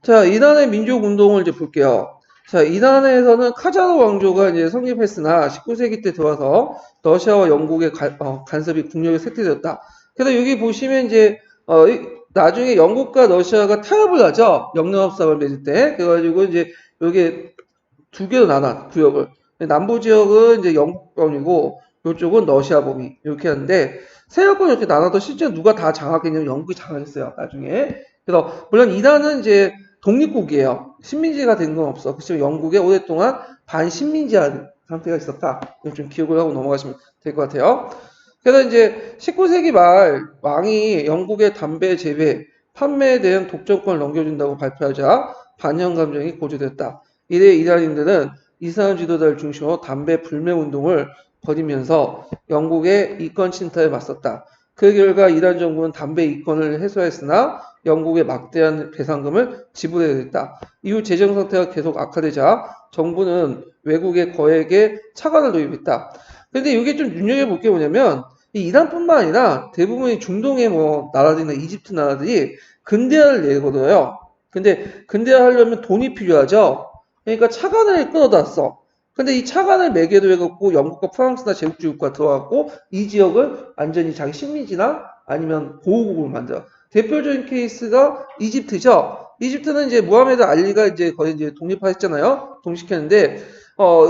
자, 이란의 민족운동을 이제 볼게요. 자, 이란에서는 카자르 왕조가 이제 성립했으나 19세기 때 들어와서 러시아와 영국의 간섭이 국력이 쇠퇴되었다. 그래서 여기 보시면 이제 나중에 영국과 러시아가 타협을 하죠. 영내합상을 맺을 때. 그래가지고 이제 여기 두 개로 나눠 구역을. 남부 지역은 이제 영국권이고 이쪽은 러시아 범위 이렇게 하는데 세력권 이렇게 나눠도 실제 누가 다 장악했냐면 영국이 장악했어요. 나중에. 그래서 물론 이란은 이제 독립국이에요. 식민지가 된 건 없어. 그렇지만 영국에 오랫동안 반식민지한 상태가 있었다. 이거 좀 기억을 하고 넘어가시면 될 것 같아요. 그래서 이제 19세기 말 왕이 영국의 담배 재배, 판매에 대한 독점권을 넘겨준다고 발표하자 반영 감정이 고조됐다. 이래 이란인들은 이슬람 지도자를 중심으로 담배 불매 운동을 벌이면서 영국의 이권 침탈에 맞섰다. 그 결과 이란 정부는 담배 이권을 해소했으나 영국의 막대한 배상금을 지불해야 됐다. 이후 재정 상태가 계속 악화되자 정부는 외국의 거액의 차관을 도입했다. 근데 이게 좀 눈여겨볼 게 뭐냐면 이 이란뿐만 아니라 대부분의 중동의 뭐 나라들이나 이집트 나라들이 근대화를 내거든요. 근데 근대화하려면 돈이 필요하죠. 그러니까 차관을 끌어다 써. 근데 이 차관을 매개로 해갖고 영국과 프랑스나 제국주의국가 들어갔고 이 지역을 완전히 자기 식민지나 아니면 보호국으로 만들어. 대표적인 케이스가 이집트죠. 이집트는 이제 무하메드 알리가 이제 거의 이제 독립화했잖아요. 독립시켰는데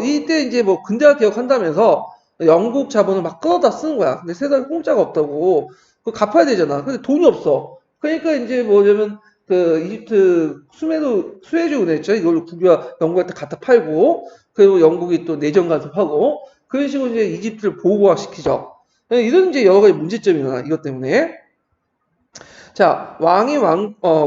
이때 이제 뭐 근대화 개혁한다면서 영국 자본을 막 끌어다 쓰는 거야. 근데 세상에 공짜가 없다고. 그거 갚아야 되잖아. 근데 돈이 없어. 그러니까 이제 뭐냐면 그 이집트 수에즈 운했죠. 이걸로 국유화 영국한테 갖다 팔고 그리고 영국이 또 내정 간섭하고 그런 식으로 이제 이집트를 보호화 시키죠. 이런 이제 여러 가지 문제점이 일어나 이것 때문에. 자,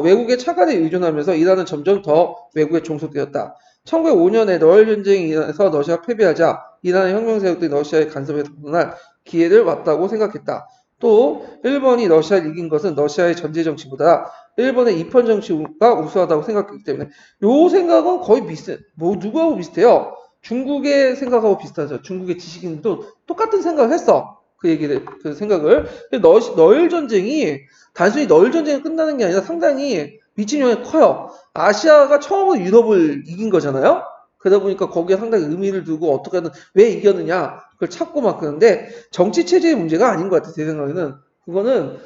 외국의 차관에 의존하면서 이란은 점점 더 외국에 종속되었다. 1905년에 러일 전쟁이 일어나서 러시아가 패배하자 이란의 혁명 세력들이 러시아의 간섭에 도전할 기회를 왔다고 생각했다. 또 일본이 러시아를 이긴 것은 러시아의 전제 정치보다 일본의 입헌 정치가 우수하다고 생각했기 때문에 요 생각은 거의 비슷해. 뭐 누구하고 비슷해요? 중국의 생각하고 비슷하죠. 중국의 지식인도 똑같은 생각을 했어. 그 생각을. 러일 전쟁이 단순히 너일 전쟁이 끝나는 게 아니라 상당히 미친 영향이 커요. 아시아가 처음으로 유럽을 이긴 거잖아요. 그러다 보니까 거기에 상당히 의미를 두고 어떻게든 왜 이겼느냐 그걸 찾고 막 그러는데 정치 체제의 문제가 아닌 것 같아요. 제 생각에는 그거는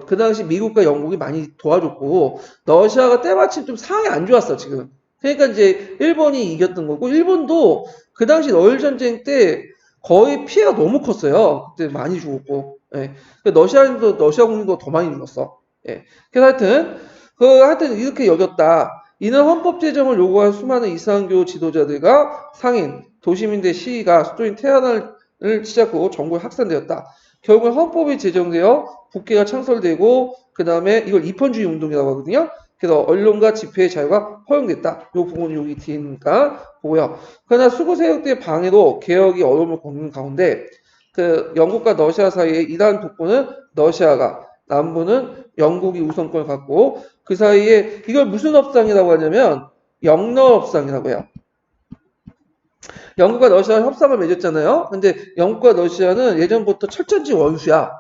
그 당시 미국과 영국이 많이 도와줬고 러시아가 때마침 좀 상황이 안 좋았어 지금. 그러니까 이제 일본이 이겼던 거고 일본도 그 당시 러일 전쟁 때 거의 피해가 너무 컸어요. 그때 많이 죽었고. 예. 러시아 국민도 더 많이 죽었어. 예. 그래서 하여튼 이렇게 여겼다. 이는 헌법 제정을 요구한 수많은 이슬람교 지도자들과 상인, 도시민대 시위가 수도인 테헤란을 시작으로 전국에 확산되었다. 결국 헌법이 제정되어 국회가 창설되고 그 다음에 이걸 입헌주의 운동이라고 하거든요. 그래서 언론과 집회의 자유가 허용됐다. 요 부분 여기 뒤에 있으니까 보고요. 그러나 수구 세력들의 방해로 개혁이 어려움을 겪는 가운데 그 영국과 러시아 사이에 이란 북부는 러시아가 남부는 영국이 우선권을 갖고 그 사이에 이걸 무슨 협상이라고 하냐면 영러협상이라고 해요. 영국과 러시아 협상을 맺었잖아요. 근데 영국과 러시아는 예전부터 철전지 원수야.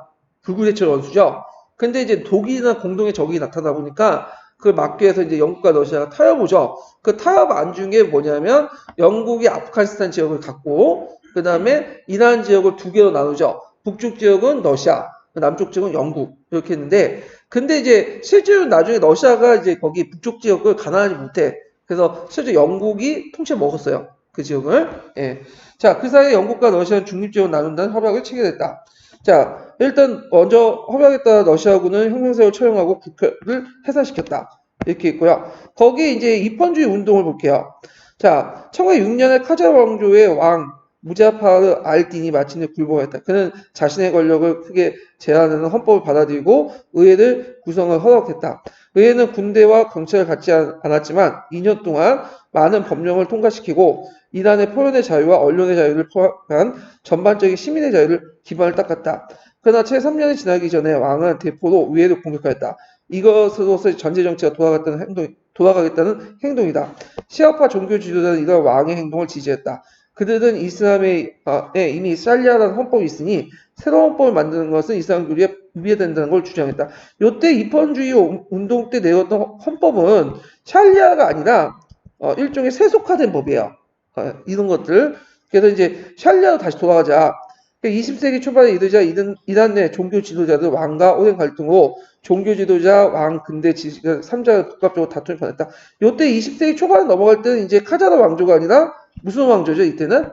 불구대철 원수죠. 근데 이제 독일이나 공동의 적이 나타나 보니까 그걸 막기 위해서 이제 영국과 러시아가 타협오죠. 그 타협 안중에 뭐냐면 영국이 아프가니스탄 지역을 갖고 그 다음에 이란 지역을 두 개로 나누죠. 북쪽 지역은 러시아, 남쪽 지역은 영국 이렇게 했는데 근데 이제 실제로 나중에 러시아가 이제 거기 북쪽 지역을 가난하지 못해. 그래서 실제 영국이 통째 먹었어요. 그 지역을. 예. 자, 그 사이에 영국과 러시아는 중립지역을 나눈다는 협약을 체결했다. 자, 일단 먼저 협약에 따라 러시아군은 혁명세력을 처형하고 국회를 해산시켰다. 이렇게 있고요. 거기에 이제 입헌주의 운동을 볼게요. 자, 1906년에 카자흐 왕조의 왕 무자파르 알딘이 마침내 굴복했다. 그는 자신의 권력을 크게 제한하는 헌법을 받아들이고 의회를 구성을 허락했다. 의회는 군대와 경찰을 갖지 않았지만 2년 동안 많은 법령을 통과시키고 이란의 표현의 자유와 언론의 자유를 포함한 전반적인 시민의 자유를 기반을 닦았다. 그러나 채 3년이 지나기 전에 왕은 대포로 의회를 공격하였다. 이것으로서 전제 정치가 돌아가겠다는 행동이다. 시아파 종교 지도자는 이런 왕의 행동을 지지했다. 그들은 이슬람에 이미 샬리아라는 헌법이 있으니 새로운 헌법을 만드는 것은 이슬람교리에 위배된다는 걸 주장했다. 요때 입헌주의 운동 때 내었던 헌법은 샬리아가 아니라 일종의 세속화된 법이에요. 이런 것들. 그래서 이제 샬리아로 다시 돌아가자. 20세기 초반에 이르자 이란 내 종교 지도자들 왕과 오랜 갈등으로 종교 지도자, 왕, 근대 지식인 3자가 복합적으로 다툼이 벌였다. 요때 20세기 초반에 넘어갈 때는 이제 카자르 왕조가 아니라 무슨 왕조죠? 이때는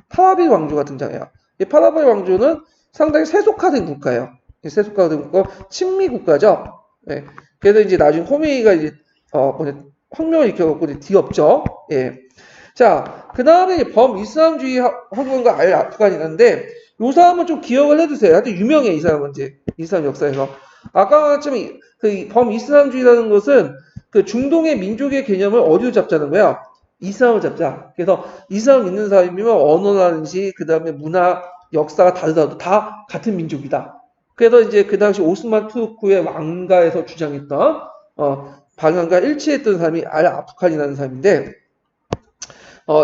파라비 왕조가 등장해요. 이 파라비 왕조는 상당히 세속화된 국가예요. 세속화된 국가, 친미 국가죠. 예. 그래서 이제 나중에 호메이가 이제 혁명을 일으켜갖고 이제 뒤엎죠. 예. 자, 그 다음에 범이슬람주의 학원과 알 아프간이라는데 요 사람은 좀 기억을 해두세요. 하여튼 유명해 이 사람은 이제 이슬람 역사에서. 아까 말했지만 그 범이슬람주의라는 것은 그 중동의 민족의 개념을 어디로 잡자는 거야? 이슬람을 잡자. 그래서 이슬람 믿는 사람이면 언어라든지 그 다음에 문화, 역사가 다르다도 다 같은 민족이다. 그래서 이제 그 당시 오스만 투르크의 왕가에서 주장했던 방향과 일치했던 사람이 알 아프칸이라는 사람인데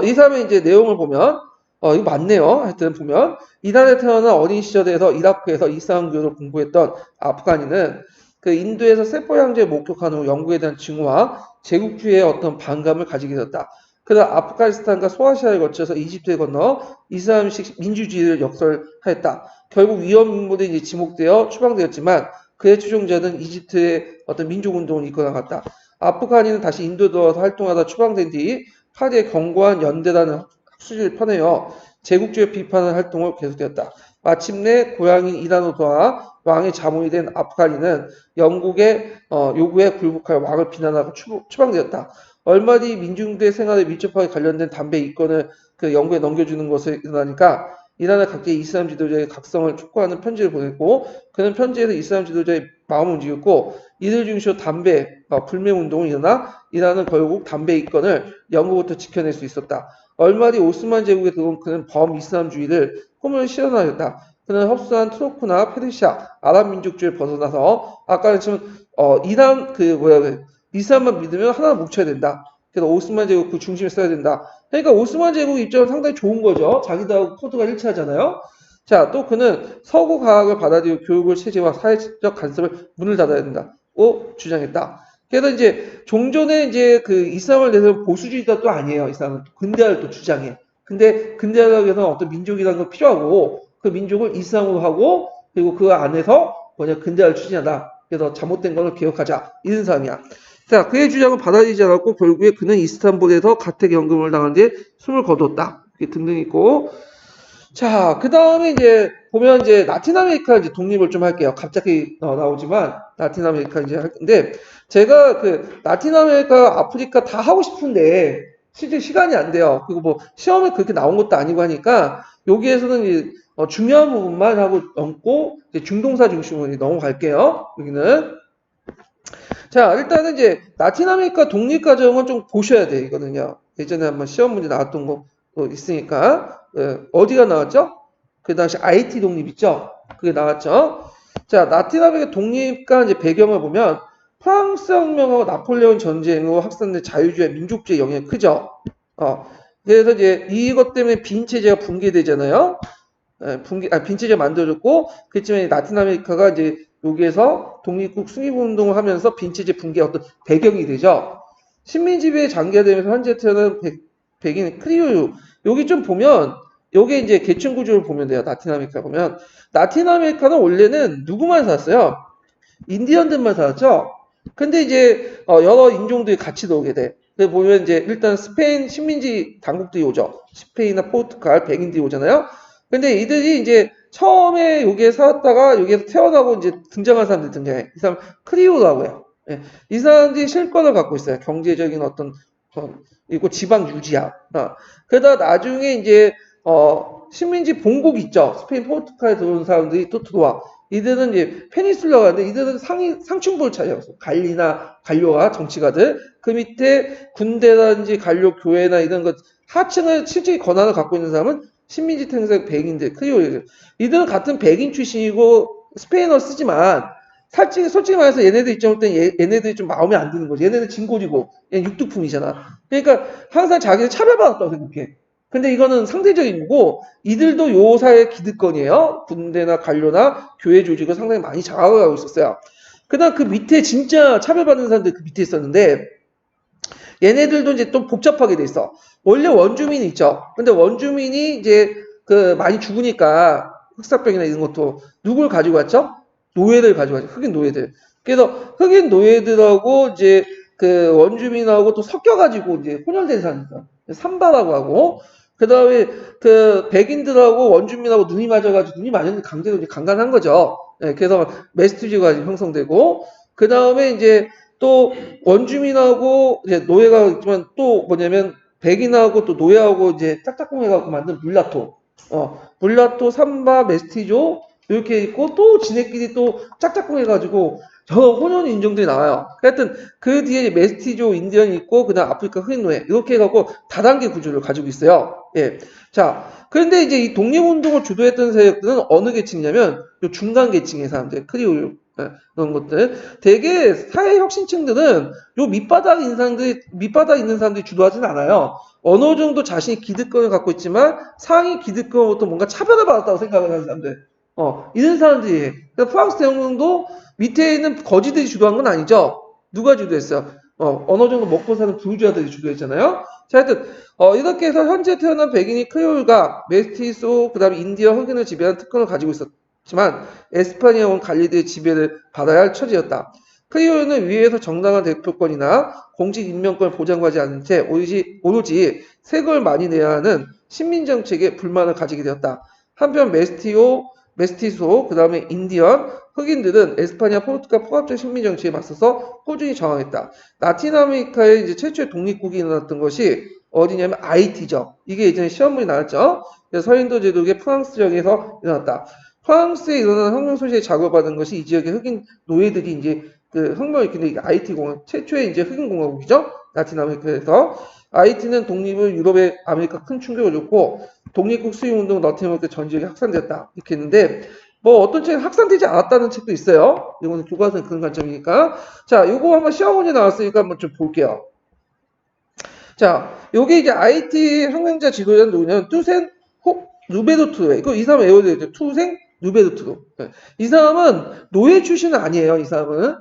이 사람의 이제 내용을 보면 이거 맞네요. 하여튼 보면 이란에 태어난 어린 시절에서 이라크에서 이슬람교를 공부했던 아프간이는 그 인도에서 세포 형제를 목격한 후 영국에 대한 증오와 제국주의의 어떤 반감을 가지게 되었다. 그러다 아프가니스탄과 소아시아를 거쳐서 이집트에 건너 이슬람식 민주주의를 역설하였다. 결국 위험 인물이 이제 지목되어 추방되었지만 그의 추종자는 이집트의 어떤 민족운동을 이끌어나갔다. 아프간이는 다시 인도에 들어와서 활동하다 추방된 뒤 파리의 견고한 연대라는 학술지를 펴내어 제국주의 비판하는 활동을 계속되었다. 마침내 고향인 이란으로 돌아와 왕의 자문이 된 아프간이는 영국의 요구에 굴복하여 왕을 비난하고 추방되었다. 얼마 뒤 민중들의 생활에 밀접하게 관련된 담배 이권을 그 영국에 넘겨주는 것을 일어나니까 이란의 각계 이슬람 지도자의 각성을 촉구하는 편지를 보냈고 그는 편지에서 이슬람 지도자의 마음을 움직였고 이들 중시로 담배 불매운동이 일어나 이란은 결국 담배 이권을 영국부터 지켜낼 수 있었다. 얼마 뒤 오스만 제국에 들어온 그는 범이슬람주의를 꿈을 실현하였다. 그는 흡수한 투르크나 페르시아, 아랍 민족주의를 벗어나서 아까는 지금 이란 이슬람만 믿으면 하나 뭉쳐야 된다. 그래서 오스만 제국 그 중심에 써야 된다. 그러니까 오스만 제국 입장은 상당히 좋은 거죠. 자기들하고 코드가 일치하잖아요. 자, 또 그는 서구 과학을 받아들이고 교육을 체제와 사회적 간섭을 문을 닫아야 된다고 주장했다. 그래서 이제 종전에 이제 그 이슬람을 내세운 보수주의자 또 아니에요. 이슬람은 근대화를 또 주장해. 근데 근대화를 위해서 어떤 민족이라는 건 필요하고 그 민족을 이슬람으로 하고 그리고 그 안에서 근대화를 추진하다. 그래서 잘못된 것을 개혁하자. 이런 사람이야. 자, 그의 주장을 받아들이지 않았고 결국에 그는 이스탄불에서 가택연금을 당한 뒤에 숨을 거뒀다. 등등 있고. 자, 그 다음에 이제 보면 이제 라틴 아메리카 이제 독립을 좀 할게요. 갑자기 나오지만 라틴 아메리카 이제 할 건데 제가 그 라틴 아메리카, 아프리카 다 하고 싶은데 실제 시간이 안 돼요. 그리고 뭐 시험에 그렇게 나온 것도 아니고 하니까 여기에서는 이제 중요한 부분만 하고 넘고 이제 중동사 중심으로 넘어갈게요. 여기는. 자, 일단은 이제 라틴 아메리카 독립 과정은 좀 보셔야 돼요. 이거는요. 예전에 한번 시험 문제 나왔던 거 있으니까. 어디가 나왔죠? 그 당시 IT 독립 있죠? 그게 나왔죠? 자, 라틴 아메리카 독립과 이제 배경을 보면 프랑스 혁명하고 나폴레옹 전쟁으로 확산된 자유주의, 민족주의 영향이 크죠? 그래서 이제 이것 때문에 빈체제가 붕괴되잖아요? 빈체제 만들어졌고, 그렇지만 라틴 아메리카가 이제 여기에서 독립국 수립운동을 하면서 빈체제 붕괴 어떤 배경이 되죠. 식민지배에 장기화되면서 현재 태어난 백인 크리올 여기 좀 보면 요게 이제 계층 구조를 보면 돼요. 라틴 아메리카 보면 라틴 아메리카는 원래는 누구만 살았어요? 인디언들만 살았죠. 근데 이제 여러 인종들이 같이 들어오게 돼. 그래서 보면 이제 일단 스페인 식민지 당국들이 오죠. 스페인이나 포르투갈 백인들이 오잖아요. 근데 이들이 이제 처음에 여기에 살았다가 여기에서 태어나고 이제 등장한 사람들이 등장해. 이 사람 크리오라고 해요. 예. 이 사람들이 실권을 갖고 있어요. 경제적인 어떤 그리고 지방 유지야. 그러다 나중에 이제 식민지 본국 있죠. 스페인 포르투갈에 들어온 사람들이 또 들어와. 이들은 이제 페니슐라가 있는데 이들은 상층부를 차지하고 있어. 관리나 관료가 정치가들. 그 밑에 군대라든지 관료 교회나 이런 것 하층을 실질의 권한을 갖고 있는 사람은 식민지 탱색 백인들, 크리올. 이들은 같은 백인 출신이고 스페인어 쓰지만 솔직히 말해서 얘네들 입장을 때는 얘네들이 좀 마음에 안 드는 거지. 얘네들 진골이고 얘 육두품이잖아. 그러니까 항상 자기를 차별받았다고 생각해. 근데 이거는 상대적인 거고 이들도 요 사회 기득권이에요. 군대나 관료나 교회 조직을 상당히 많이 장악하고 있었어요. 그다음 그 밑에 진짜 차별받는 사람들 그 밑에 있었는데 얘네들도 이제 좀 복잡하게 돼 있어. 원래 원주민이 있죠. 근데 원주민이 이제 그 많이 죽으니까 흑사병이나 이런 것도 누굴 가지고 왔죠? 노예들 가지고 왔죠. 흑인 노예들. 그래서 흑인 노예들하고 이제 그 원주민하고 또 섞여가지고 이제 혼혈된 사람들. 삼바라고 하고. 그 다음에 그 백인들하고 원주민하고 눈이 맞아가지고 눈이 맞았는데 강제로 이제 강간한 거죠. 네, 그래서 메스티지가 형성되고. 그 다음에 이제 또 원주민하고 이제 노예가 있지만 또 뭐냐면 백인하고 또 노예하고 이제 짝짝꿍 해갖고 만든 물라토. 물라토, 삼바, 메스티조 이렇게 있고 또 지네끼리 또 짝짝꿍 해가지고 저 혼연 인종들이 나와요. 하여튼 그 뒤에 메스티조 인디언이 있고 그다음 아프리카 흑인 노예 이렇게 해갖고 다단계 구조를 가지고 있어요. 예. 자, 그런데 이제 이 독립운동을 주도했던 세력들은 어느 계층이냐면 요 중간 계층의 사람들, 크리올 그런 것들. 대개 사회 혁신층들은 요 밑바닥 있는 사람들이 주도하진 않아요. 어느 정도 자신이 기득권을 갖고 있지만 상위 기득권으로부터 뭔가 차별을 받았다고 생각을 하는 사람들. 이런 사람들이. 그러니까 프랑스 대혁명도 밑에 있는 거지들이 주도한 건 아니죠. 누가 주도했어요? 어느 정도 먹고 사는 부르주아들이 주도했잖아요. 자, 하여튼, 이렇게 해서 현재 태어난 백인이 크레올과 메스티소, 그 다음에 인디어 흑인을 지배하는 특권을 가지고 있었지만, 에스파니아 온 갈리드의 지배를 받아야 할 처지였다. 크리올은 위에서 정당한 대표권이나 공직 임명권을 보장하지 않은 채 오로지 세금을 많이 내야 하는 식민정책에 불만을 가지게 되었다. 한편 메스티소, 그 다음에 인디언, 흑인들은 에스파니아, 포르투갈 포괄적 식민정책에 맞서서 꾸준히 저항했다. 라틴 아메리카에 이제 최초의 독립국이 일어났던 것이 어디냐면 아이티죠. 이게 예전에 시험문이 나왔죠. 그래서 서인도 제독의 프랑스령에서 일어났다. 프랑스에 일어난 혁명 소식에 자극받은 것이 이 지역의 흑인 노예들이 이제 그 혁명을 일으킨 아이티 공화국, 최초의 이제 흑인 공화국이죠. 라틴 아메리카에서. 아이티는 독립을 유럽의 아메리카 큰 충격을 줬고 독립국 수용 운동 라틴 아메리카 전 지역에 확산됐다. 이렇게 했는데 뭐 어떤 책은 확산되지 않았다는 책도 있어요. 이거는 교과서는 그런 관점이니까. 자, 요거 한번 시험 문제 나왔으니까 한번 좀 볼게요. 자, 요게 이제 IT 혁명자 지도자는 누구냐면 투센 루베르트로. 이거 이 사람 외워야 되죠. 투생 루베르트로. 이 사람은 노예 출신은 아니에요. 이 사람은.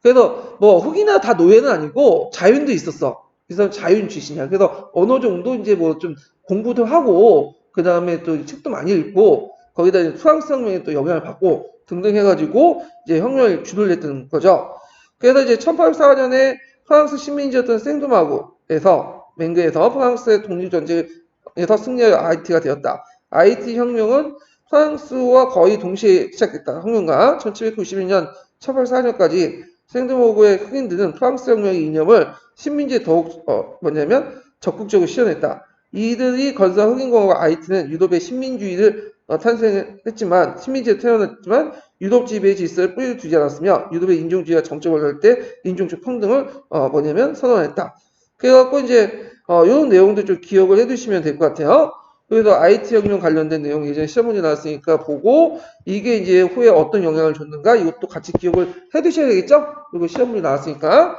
그래서 뭐 흑이나 다 노예는 아니고 자윤도 있었어. 이 사람 자윤 출신이야. 그래서 어느 정도 이제 뭐 좀 공부도 하고 그 다음에 또 책도 많이 읽고 거기다 이제 프랑스 혁명에 또 영향을 받고 등등 해가지고 이제 혁명을 주도를 했던 거죠. 그래서 이제 1804년에 프랑스 식민지였던 생두마구에서 맹그에서 프랑스의 독립전쟁에서 승리하여 아이티가 되었다. 아이티 혁명은 프랑스와 거의 동시에 시작됐다. 혁명가 1791년 1804년까지 생두마구의 흑인들은 프랑스 혁명의 이념을 식민지에 더욱 뭐냐면 적극적으로 실현했다. 이들이 건설한 흑인공화국 아이티는 유럽의 식민주의를 탄생했지만 식민지에 태어났지만 유럽 지배의 질서를 뿌리를 두지 않았으며 유럽의 인종주의가 정점을 갈 때 인종적 평등을 뭐냐면 선언했다. 그래갖고 이제 이런 내용도 좀 기억을 해두시면 될 것 같아요. 그래서 IT 혁명 관련된 내용 예전에 시험 문제 나왔으니까 보고 이게 이제 후에 어떤 영향을 줬는가 이것도 같이 기억을 해두셔야 되겠죠? 그리고 시험 문제 나왔으니까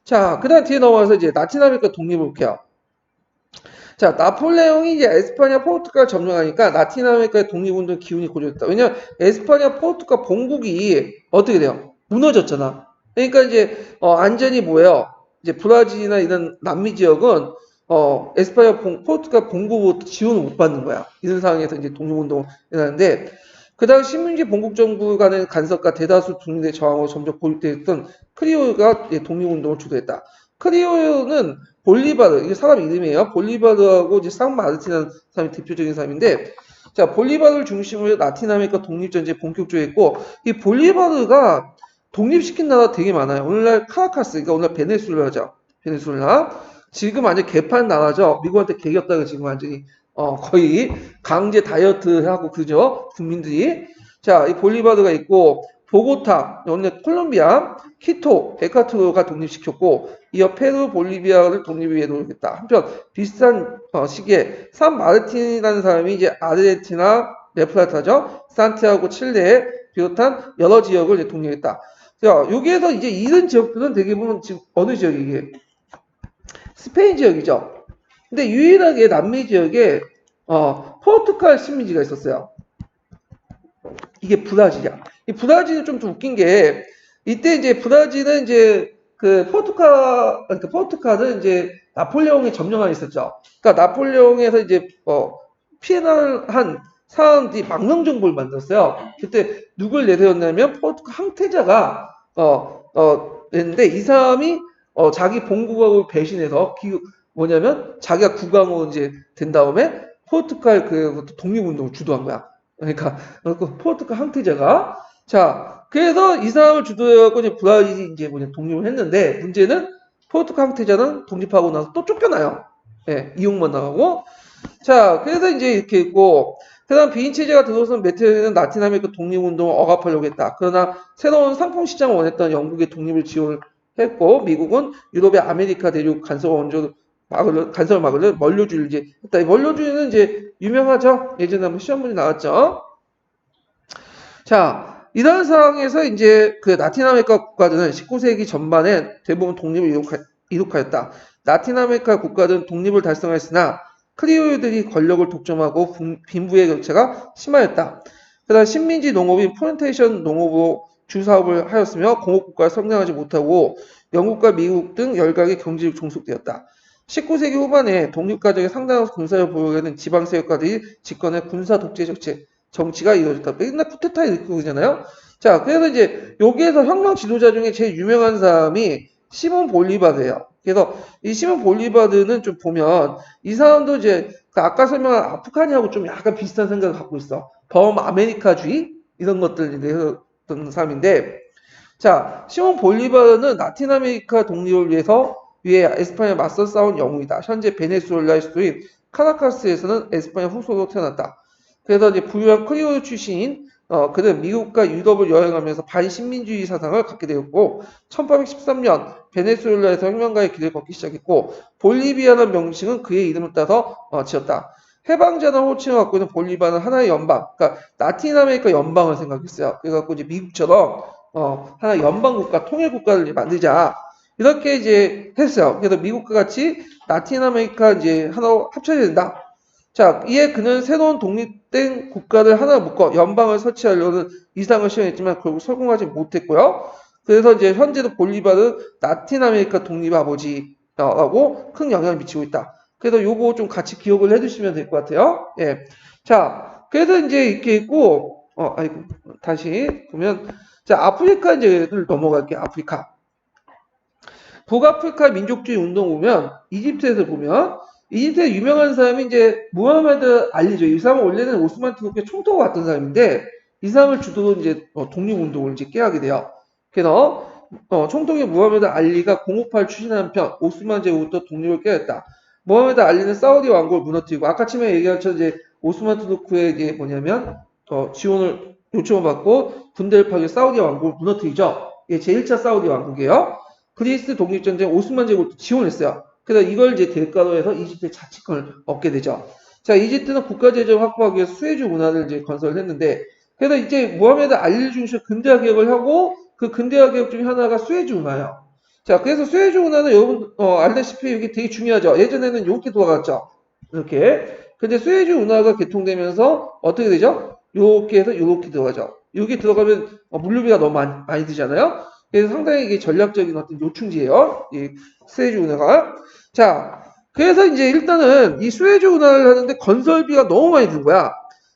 자, 그 다음 뒤에 넘어와서 이제 라틴 아메리카 독립을 볼게요. 자, 나폴레옹이 이제 에스파냐, 포르투갈 점령하니까 라틴 아메리카의 독립운동 기운이 고조됐다. 왜냐면 에스파냐, 포르투갈 본국이 어떻게 돼요? 무너졌잖아. 그러니까 이제 안전이 뭐예요? 이제 브라질이나 이런 남미 지역은 에스파냐, 포르투갈 본국으로 지원을 못 받는 거야. 이런 상황에서 이제 독립운동을 일어나는데 그 당시 식민지 본국 정부 간의 간섭과 대다수 독립의 저항으로 점점 고립되었던 크리오가 독립운동을 주도했다. 크리오는 볼리바르, 이게 사람 이름이에요. 볼리바르하고 이제 상마르티라는 사람이 대표적인 사람인데, 자, 볼리바르를 중심으로 해서 라틴 아메리카 독립전쟁에 본격적으로 했고, 이 볼리바르가 독립시킨 나라가 되게 많아요. 오늘날 카라카스, 그러니까 오늘날 베네수엘라죠. 베네수엘라. 지금 완전 개판 나라죠. 미국한테 개겼다가 지금 완전히, 거의 강제 다이어트 하고 그러죠. 국민들이. 자, 이 볼리바르가 있고, 보고타, 오늘 콜롬비아, 키토, 에콰토르가 독립시켰고, 이어 페루, 볼리비아를 독립 위해 노력했다. 한편 비슷한 시기에 산 마르틴이라는 사람이 이제 아르헨티나, 레플라타죠, 산티아고, 칠레에 비롯한 여러 지역을 이제 독립했다. 자, 여기에서 이제 이런 지역들은 대개 보면 지금 어느 지역이 이게 스페인 지역이죠. 근데 유일하게 남미 지역에 포르투갈 식민지가 있었어요. 이게 브라질이야. 이 브라질은 좀 웃긴 게 이때 이제 브라질은 이제 그 그러니까 포르투갈은 이제 나폴레옹이 점령하에 있었죠. 그러니까 나폴레옹에서 이제 피난한 사람들이 망명 정부를 만들었어요. 그때 누굴 내세웠냐면 포르투갈 항태자가 했는데 이 사람이 자기 본국을 배신해서 뭐냐면 자기가 국왕으로 이제 된 다음에 포르투갈 그 독립운동을 주도한 거야. 그러니까 그 포르투갈 항태자가 자 그래서 이 사람을 주도해갖고 이제 브라질이 이제 뭐냐 독립을 했는데 문제는 포르투갈 항태자는 독립하고 나서 또 쫓겨나요. 예, 이용만 나가고 자 그래서 이제 이렇게 있고 그다음 비인 체제가 들어선 메테오는 라틴 아메리카 독립운동을 억압하려고 했다. 그러나 새로운 상품 시장을 원했던 영국의 독립을 지원했고 미국은 유럽의 아메리카 대륙 간섭을 막으려 원료주의를 이제 했다. 이 원료주의는 이제 유명하죠. 예전에 한번 시험 문제 나왔죠. 자, 이런 상황에서 이제 그 라틴 아메리카 국가들은 19세기 전반에 대부분 독립을 이룩하였다. 라틴 아메리카 국가들은 독립을 달성했으나 크리올들이 권력을 독점하고 빈부의 격차가 심하였다. 그다음 식민지 농업인 플랜테이션 농업으로 주사업을 하였으며 공업국가가 성장하지 못하고 영국과 미국 등 열강의 경제력 종속되었다. 19세기 후반에 독립가정에 상당한 군사를 보유하는 지방세력가들이 집권해 군사 독재 정치가 이루어졌다. 맨날 쿠데타 일으키고 그러잖아요. 자, 그래서 이제 여기에서 혁명 지도자 중에 제일 유명한 사람이 시몬 볼리바르예요. 그래서 이 시몬 볼리바르는 좀 보면 이 사람도 이제 그 아까 설명한 아프가니하고 좀 약간 비슷한 생각을 갖고 있어. 범아메리카주의 이런 것들에 대해서 어떤 사람인데 자, 시몬 볼리바르는 라틴 아메리카 독립을 위해 에스파냐에 맞서 싸운 영웅이다. 현재 베네수엘라의 수도인 카라카스에서는 에스파냐 후손으로 태어났다. 그래서 이제 부유한 크리올 출신인 그는 미국과 유럽을 여행하면서 반식민주의 사상을 갖게 되었고 1813년 베네수엘라에서 혁명가의 길을 걷기 시작했고 볼리비아라는 명칭은 그의 이름을 따서 지었다. 해방자라는 호칭을 갖고 있는 볼리비아는 하나의 연방, 그러니까 라틴 아메리카 연방을 생각했어요. 그래갖고 이제 미국처럼 하나 연방 국가, 통일 국가를 만들자. 이렇게 이제 했어요. 그래서 미국과 같이 라틴 아메리카 이제 하나로 합쳐야 된다. 자, 이에 그는 새로운 독립된 국가를 하나 묶어 연방을 설치하려는 이상을 시행했지만 결국 성공하지 못했고요. 그래서 이제 현재도 볼리바르는 라틴 아메리카 독립 아버지라고 큰 영향을 미치고 있다. 그래서 요거 좀 같이 기억을 해두시면 될 것 같아요. 예. 자, 그래서 이제 이렇게 있고, 아이고, 다시 보면, 자, 아프리카 이제를 넘어갈게요. 아프리카. 북아프리카 민족주의 운동 보면, 이집트에서 보면, 이집트에 유명한 사람이 이제 무하메드 알리죠. 이 사람은 원래는 오스만 투르크의 총독을 맡던 사람인데, 이 사람을 주도로 이제 독립운동을 이제 깨하게 돼요. 그래서 총독의 무하메드 알리가 058 추진한 편, 오스만 제후부터 독립을 깨했다. 무하메드 알리는 사우디 왕국을 무너뜨리고 아까 처음에 얘기한 것처럼 이제 오스만 투르크의 이게 뭐냐면 지원을 요청을 받고 군대를 파괴 사우디 왕국을 무너뜨리죠. 이게 제1차 사우디 왕국이에요. 그리스 독립전쟁 오스만 제국도 지원했어요. 그래서 이걸 이제 대가로 해서 이집트의 자치권을 얻게 되죠. 자, 이집트는 국가재정을 확보하기 위해서 수에즈 운하를 이제 건설을 했는데, 그래서 이제 무하메드 알리 중심으로 근대화 개혁을 하고, 그 근대화 개혁 중에 하나가 수에즈 운하예요. 자, 그래서 수에즈 운하는 여러분, 알다시피 이게 되게 중요하죠. 예전에는 이렇게 돌아갔죠. 이렇게. 근데 수에즈 운하가 개통되면서 어떻게 되죠? 이렇게 해서 이렇게 들어가죠. 여기 들어가면 물류비가 너무 많이 들잖아요. 그래서 상당히 이게 전략적인 어떤 요충지예요. 이 수에즈 운하가. 자, 그래서 이제 일단은 이 수에즈 운하를 하는데 건설비가 너무 많이 든 거야.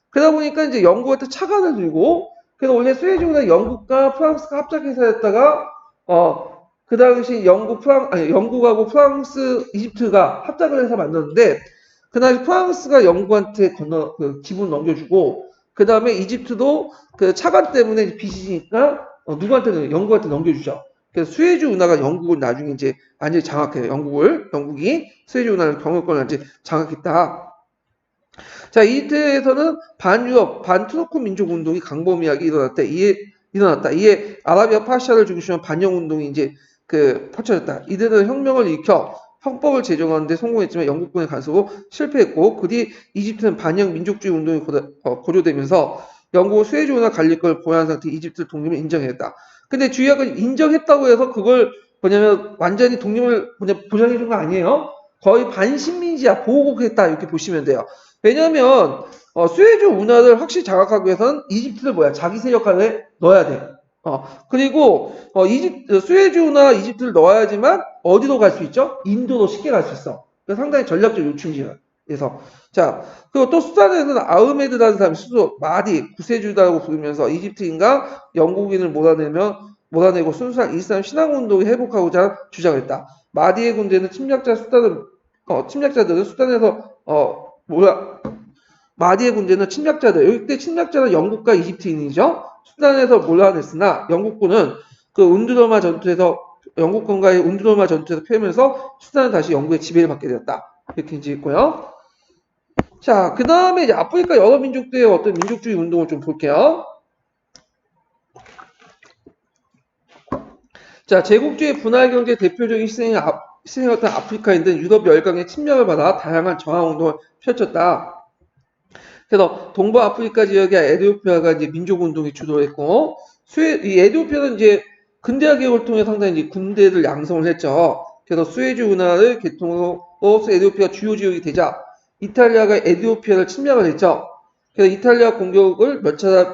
그러다 보니까 이제 영국한테 차관을 들고, 그래서 원래 수에즈 운하 영국과 프랑스가 합작해서 했다가, 그 당시 영국하고 프랑스, 이집트가 합작을 해서 만들었는데, 그날 프랑스가 영국한테 기분 넘겨주고, 그 다음에 이집트도 그 차관 때문에 빚이니까, 영국한테 넘겨주죠. 그래서 수에즈 운하가 영국을 나중에 이제 완전히 장악해요. 영국이 수에즈 운하를 경영권을 이제 장악했다. 자, 이집트에서는 반유럽, 반투르크 민족 운동이 강범위하게 일어났다. 이에 아라비아 파샤를 중심한 반영 운동이 이제 펼쳐졌다. 이들은 혁명을 일으켜 헌법을 제정하는데 성공했지만 영국군의 간섭으로 실패했고, 그 뒤 이집트는 반영 민족주의 운동이 고조되면서 영국은 수에즈 운하 관리권을 보유한 상태 이집트 독립을 인정했다. 근데 주의하건 인정했다고 해서 그걸 뭐냐면 완전히 독립을 보장해 준 거 아니에요. 거의 반식민지야 보호국했다 이렇게 보시면 돼요. 왜냐하면 수에즈 운하를 확실히 장악하기 위해서는 이집트를 뭐야 자기 세력 안에 넣어야 돼. 그리고 수에즈 운하 이집트를 넣어야지만 어디로 갈 수 있죠? 인도로 쉽게 갈 수 있어. 그래서 상당히 전략적 요충지야. 그래서 자 그리고 또 수단에는 아흐메드라는 사람이 스스로 마디 구세주다라고 부르면서 이집트인과 영국인을 몰아내고 순수한 이슬람 신앙운동을 회복하고자 주장했다. 마디의 군대는 침략자들은 수단에서 마디의 군대는 침략자들 이때 침략자는 영국과 이집트인이죠. 수단에서 몰아냈으나 영국군은 그 운드로마 전투에서 영국군과의 운드로마 전투에서 패면서 수단은 다시 영국의 지배를 받게 되었다. 이렇게 이제 있고요. 자, 그 다음에 이제 아프리카 여러 민족들의 어떤 민족주의 운동을 좀 볼게요. 자, 제국주의 분할 경제 대표적인 희생이었던 아프리카인들은 유럽 열강의 침략을 받아 다양한 저항 운동을 펼쳤다. 그래서 동부 아프리카 지역의 에티오피아가 이제 민족 운동이 주도했고, 이 에티오피아는 이제 근대화 개혁을 통해 상당히 이제 군대를 양성을 했죠. 그래서 수에즈 운하를 개통으로 에티오피아가 주요 지역이 되자 이탈리아가 에티오피아를 침략을 했죠. 그래서 이탈리아 공격을 몇 차례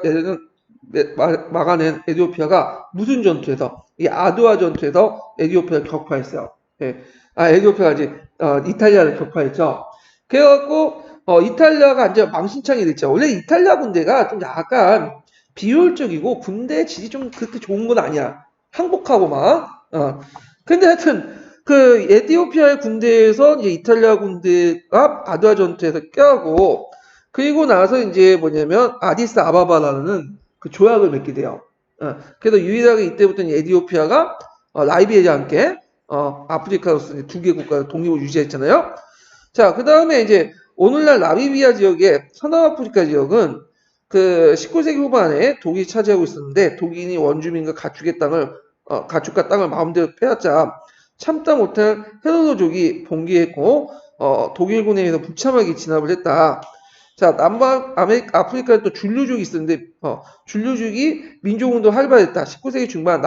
막아낸 에티오피아가 무슨 전투에서 이 아두아 전투에서 에티오피아를 격파했어요. 예. 에티오피아가 이제 이탈리아를 격파했죠. 그래갖고 이탈리아가 이제 망신창이 됐죠. 원래 이탈리아 군대가 좀 약간 비효율적이고 군대 질이 좀 그렇게 좋은 건 아니야. 항복하고 막. 근데 하여튼 그 에티오피아의 군대에서 이제 이탈리아 군대가 아두아 전투에서 껴고 그리고 나서 이제 뭐냐면 아디스 아바바라는 그 조약을 맺게 돼요. 그래서 유일하게 이때부터는 에티오피아가 라이비에리와 함께 아프리카로서 두 개 국가 독립을 유지했잖아요. 자, 그 다음에 이제 오늘날 나미비아 지역의 서남아프리카 지역은 그 19세기 후반에 독일이 차지하고 있었는데 독일이 원주민과 가축과 땅을 마음대로 빼앗자 참다 못한 헤르도족이 봉기했고 독일군에 의해서 무참하게 진압을 했다. 자, 아프리카에 또 줄루족이 있었는데 줄루족이 민족운동 활발했다. 19세기 중반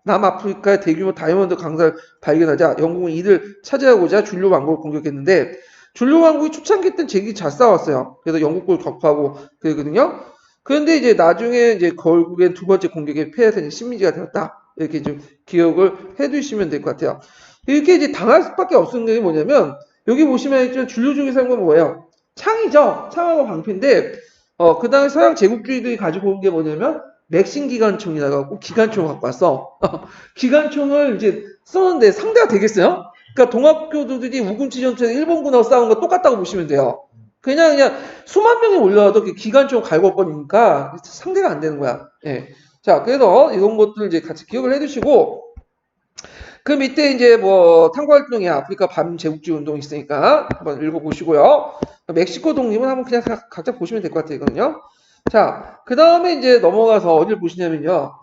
남아프리카의 대규모 다이아몬드 강사를 발견하자 영국은 이를 차지하고자 줄루 왕국을 공격했는데 줄루 왕국이 초창기 때는 재기 잘 싸웠어요. 그래서 영국군을 격파하고 그러거든요. 그런데 이제 나중에 이제 결국엔 두 번째 공격에 패해서 이제 식민지가 되었다. 이렇게 좀 기억을 해두시면 될 것 같아요. 이렇게 이제 당할 수밖에 없는 게 뭐냐면 여기 보시면 줄루족이 사는 건 뭐예요? 창이죠. 창하고 방패인데 그 당시 서양 제국주의들이 가지고 온 게 뭐냐면 맥신 기관총이라고 기관총을 갖고 왔어. 기관총을 이제 쓰는데 상대가 되겠어요? 그러니까 동학교도들이 우금치 전투에서 일본군하고 싸운 거 똑같다고 보시면 돼요. 그냥 수만 명이 올라와도 기관총 갈고 버리니까 상대가 안 되는 거야. 예. 자, 그래서 이런 것들 이제 같이 기억을 해두시고 그 밑에 이제 뭐 탐구활동이 아프리카 반제국주의 운동이 있으니까 한번 읽어보시고요. 멕시코 독립은 한번 그냥 각자 보시면 될 것 같아요. 이거는요. 자, 그 다음에 이제 넘어가서 어디를 보시냐면요.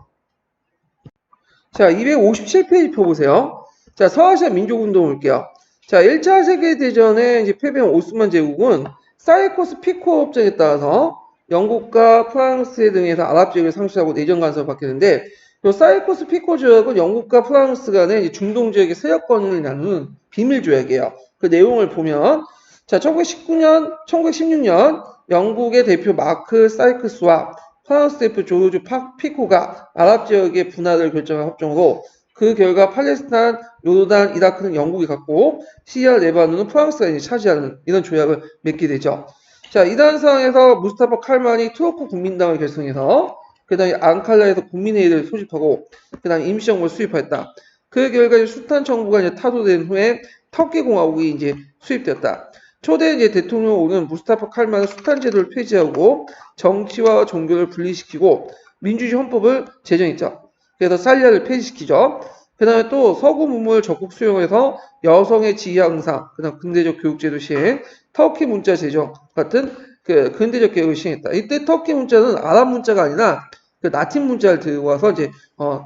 자, 257페이지 펴보세요. 자, 서아시아 민족운동 볼게요. 자, 1차 세계대전에 이제 패배한 오스만 제국은 사이코스 피코 협정에 따라서 영국과 프랑스 등에서 아랍 지역을 상실하고 내정 간섭을 받게 되는데 이 사이코스 피코 조약은 영국과 프랑스 간의 중동 지역의 세력권을 나누는 비밀 조약이에요. 그 내용을 보면 자, 1916년 영국의 대표 마크 사이크스와 프랑스 대표 조르주 피코가 아랍 지역의 분할을 결정한 협정으로 그 결과 팔레스타인, 요르단, 이라크는 영국이 갖고 시리아, 레바논은 프랑스가 차지하는 이런 조약을 맺게 되죠. 자, 이러한 상황에서 무스타파 칼만이 투르크 국민당을 결성해서 그 다음에 앙칼라에서 국민회의를 소집하고 그 다음에 임시정부를 수립했다. 그 결과 수탄 정부가 이제 타도된 후에 터키 공화국이 이제 수립되었다. 초대 이제 대통령은 무스타파 칼만은 수탄 제도를 폐지하고 정치와 종교를 분리시키고 민주주의 헌법을 제정했죠. 그래서 살리아를 폐지시키죠. 그 다음에 또 서구 문물을 적극 수용해서 여성의 지위 향상, 그 다음 근대적 교육제도 시행, 터키 문자 제정 같은 그 근대적 개혁을 시행했다. 이때 터키 문자는 아랍 문자가 아니라 그 라틴 문자를 들고 와서 이제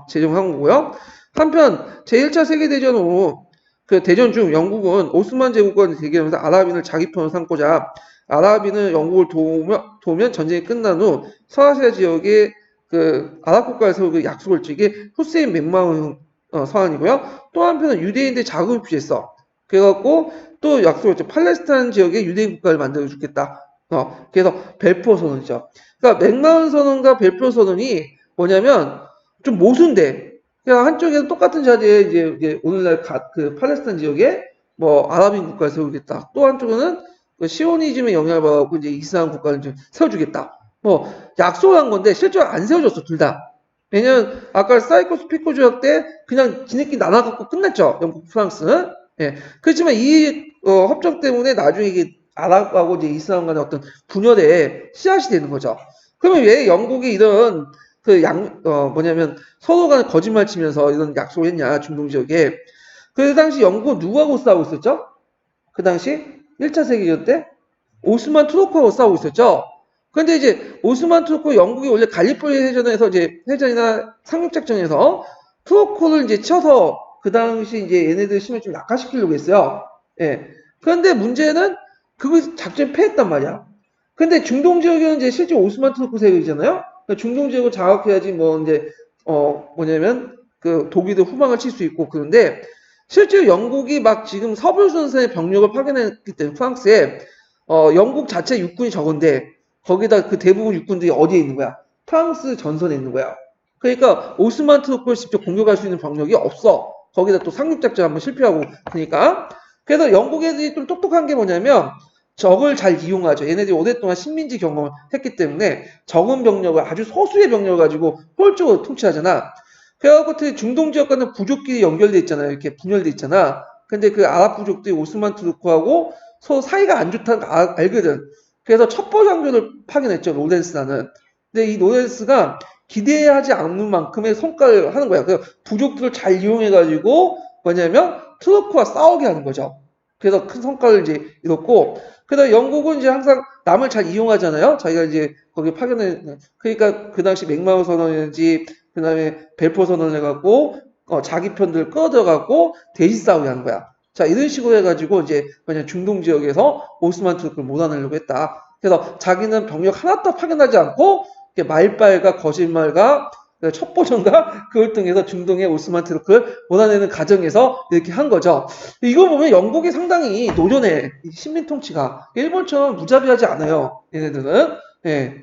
제정한 거고요. 한편 제1차 세계대전 후 그 대전 중 영국은 오스만 제국과 대결하면서 아랍인을 자기 편으로 삼고자 아랍인을 영국을 도우면 전쟁이 끝난 후 서아시아 지역의 그 아랍 국가에서 그 약속을 지게 후세인 맹망 서한이고요. 또 한편은 유대인들 자금을 피했어. 그래갖고 또 약속했죠. 팔레스타인 지역에 유대인 국가를 만들어 주겠다. 그래서 벨포어 선언이죠. 그러니까 맥마흔 선언과 벨포어 선언이 뭐냐면 좀 모순돼. 그냥 한쪽에는 똑같은 자리에 이제 오늘날 그 팔레스타인 지역에 뭐 아랍인 국가를 세우겠다. 또 한쪽은 그 시오니즘의 영향을 받고 이제 이슬람 국가를 좀 세워주겠다. 뭐 약속한 건데 실제로 안 세워졌어 둘 다. 왜냐면 아까 사이코스 피코 조약 때 그냥 지네끼리 나눠갖고 끝났죠. 영국, 프랑스는. 예. 그렇지만 이 협정 때문에 나중에 이게 아랍하고 이제 이슬람 간의 어떤 분열의 씨앗이 되는 거죠. 그러면 왜 영국이 이런 뭐냐면 서로 간에 거짓말 치면서 이런 약속을 했냐, 중동 지역에. 그 당시 영국은 누구하고 싸우고 있었죠? 그 당시 1차 세계대전 때 오스만 투르크하고 싸우고 있었죠. 근데 이제 오스만 투르크 영국이 원래 갈리폴리 해전에서 이제 해전이나 상륙작전에서 투르크를 이제 쳐서 그 당시 이제 얘네들 힘을 좀 약화시키려고 했어요. 예. 그런데 문제는 그 작전이 패했단 말이야. 근데 중동 지역은 이제 실제 오스만 투르크 세력이잖아요. 그러니까 중동 지역을 장악해야지 뭐 이제 뭐냐면 그 독일도 후방을 칠 수 있고 그런데 실제 영국이 막 지금 서부전선의 병력을 파견했기 때문에 프랑스에 영국 자체 육군이 적은데 거기다 그 대부분 육군들이 어디에 있는 거야? 프랑스 전선에 있는 거야. 그러니까 오스만 투르크를 직접 공격할 수 있는 병력이 없어. 거기다 또 상륙작전 한번 실패하고 그러니까 그래서 영국 애들이 좀 똑똑한 게 뭐냐면 적을 잘 이용하죠. 얘네들이 오랫동안 식민지 경험을 했기 때문에 적은 병력을 아주 소수의 병력을 가지고 효율적으로 통치하잖아. 그래갖고 중동 지역과는 부족끼리 연결돼 있잖아요. 이렇게 분열돼 있잖아. 근데 그 아랍 부족들이 오스만 투르크하고 서로 사이가 안 좋다는 거 알거든. 그래서 첩보 장교를 파견했죠. 로렌스라는. 근데 이 로렌스가 기대하지 않는 만큼의 성과를 하는 거야. 그 부족들을 잘 이용해가지고 뭐냐면 투르크와 싸우게 하는 거죠. 그래서 큰 성과를 이제 이뤘고, 그다음 영국은 이제 항상 남을 잘 이용하잖아요. 자기가 이제 거기 파견해, 그러니까 그 당시 맥마우 선언이든지 그다음에 벨포 선언을 해갖고 자기 편들 끌어들여갖고 대시 싸우게 하는 거야. 자 이런 식으로 해가지고 이제 그냥 중동 지역에서 오스만 투르크를 몰아내려고 했다. 그래서 자기는 병력 하나도 파견하지 않고 말빨과 거짓말과 첩보전과 그걸 통해서 중동의 오스만 투르크를 몰아내는 과정에서 이렇게 한 거죠. 이거 보면 영국이 상당히 노련해. 식민 통치가 일본처럼 무자비하지 않아요. 얘네들은. 예.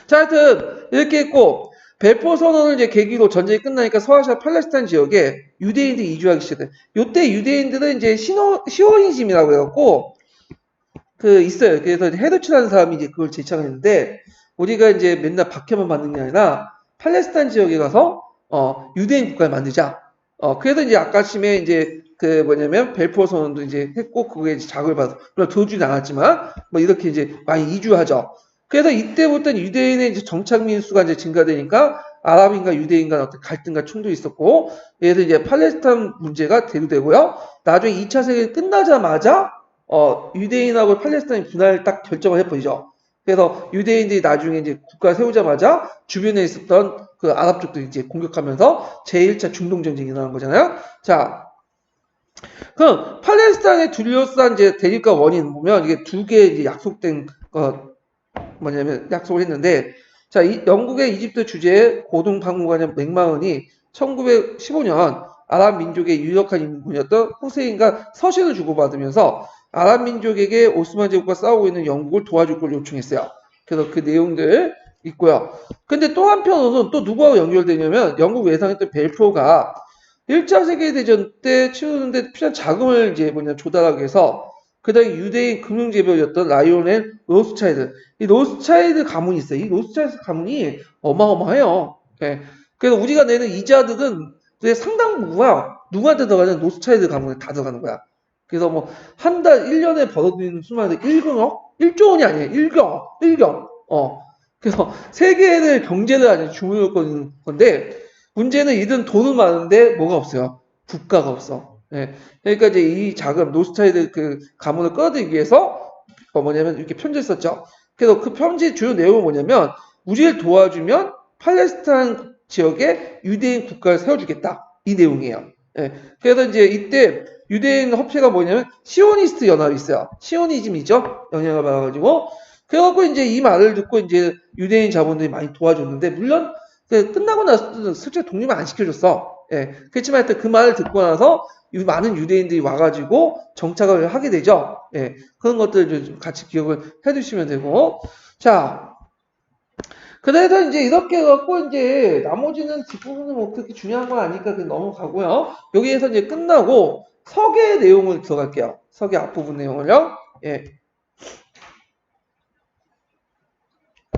자, 하여튼 이렇게 했고 벨포 선언을 이제 계기로 전쟁이 끝나니까 서아시아 팔레스타인 지역에 유대인들이 이주하기 시작해. 요때 유대인들은 이제 시오니즘이라고 해갖고 그 있어요. 그래서 헤르츠라는 사람이 이제 그걸 제창했는데 우리가 이제 맨날 박해만 받는 게 아니라 팔레스타인 지역에 가서 유대인 국가를 만들자. 그래서 이제 아까심에 이제 그 뭐냐면 벨포어 선언도 이제 했고 그거에 이제 자극을 받아서 물론 도주는 않았지만 뭐 이렇게 이제 많이 이주하죠. 그래서 이때부터 유대인의 이제 정착민 수가 이제 증가되니까 아랍인과 유대인 간 어떤 갈등과 충돌이 있었고 얘들 이제 팔레스타인 문제가 대두되고요. 나중에 2차 세계 끝나자마자 유대인하고 팔레스타인 분할 딱 결정을 해버리죠. 그래서 유대인들이 나중에 이제 국가 세우자마자 주변에 있었던 그 아랍족들이 이제 공격하면서 제1차 중동 전쟁이 일어난 거잖아요. 자, 그럼 팔레스타인에 둘러싼 이제 대립과 원인 보면 이게 두 개 이제 약속된 뭐냐면 약속을 했는데 자, 영국의 이집트 주재 고등박물관의 맥마흔이 1915년 아랍 민족의 유력한 인물이었던 후세인과 서신을 주고받으면서 아랍 민족에게 오스만 제국과 싸우고 있는 영국을 도와줄 걸 요청했어요. 그래서 그 내용들 있고요. 근데 또 한편으로는 또 누구하고 연결되냐면 영국 외상했던 벨포가 1차 세계대전 때 치르는데 필요한 자금을 이제 조달하기 위해서 그다음에 유대인 금융재벌이었던 라이오넬 로스차일드. 이 로스차일드 가문이 있어요. 이 로스차일드 가문이 어마어마해요. 예. 그래서 우리가 내는 이자들은 상당 부가 누구한테 들어가냐면 로스차일드 가문에 다 들어가는 거야. 그래서 뭐 한 달 1년에 벌어들이는 수만이 1근억? 1조 원이 아니에요. 1경. 1경. 그래서 세계의 경제를 아주 주물러 거는 건데 문제는 이든 돈은 많은데 뭐가 없어요. 국가가 없어. 예. 그러니까 이제 이 자금 노스차일드 그 가문을 끌어들이기 위해서 뭐냐면 이렇게 편지를 썼죠. 그래서 그 편지 주요 내용은 뭐냐면 우리를 도와주면 팔레스타인 지역에 유대인 국가를 세워주겠다. 이 내용이에요. 예. 그래서 이제 이때 유대인 협회가 뭐냐면 시오니스트 연합이 있어요. 시오니즘이죠. 영향을 받아가지고. 그래갖고 이제 이 말을 듣고 이제 유대인 자본들이 많이 도와줬는데 물론 끝나고 나서 실제 독립을 안 시켜줬어. 예. 그렇지만 하여튼 그 말을 듣고 나서 많은 유대인들이 와가지고 정착을 하게 되죠. 예, 그런 것들 좀 같이 기억을 해두시면 되고. 자, 그래서 이제 이렇게 해갖고 이제 나머지는 뒷부분은 뭐 그렇게 중요한 건 아니니까 그냥 넘어가고요. 여기에서 이제 끝나고 서계 내용을 들어갈게요. 서계 앞부분 내용을요. 예.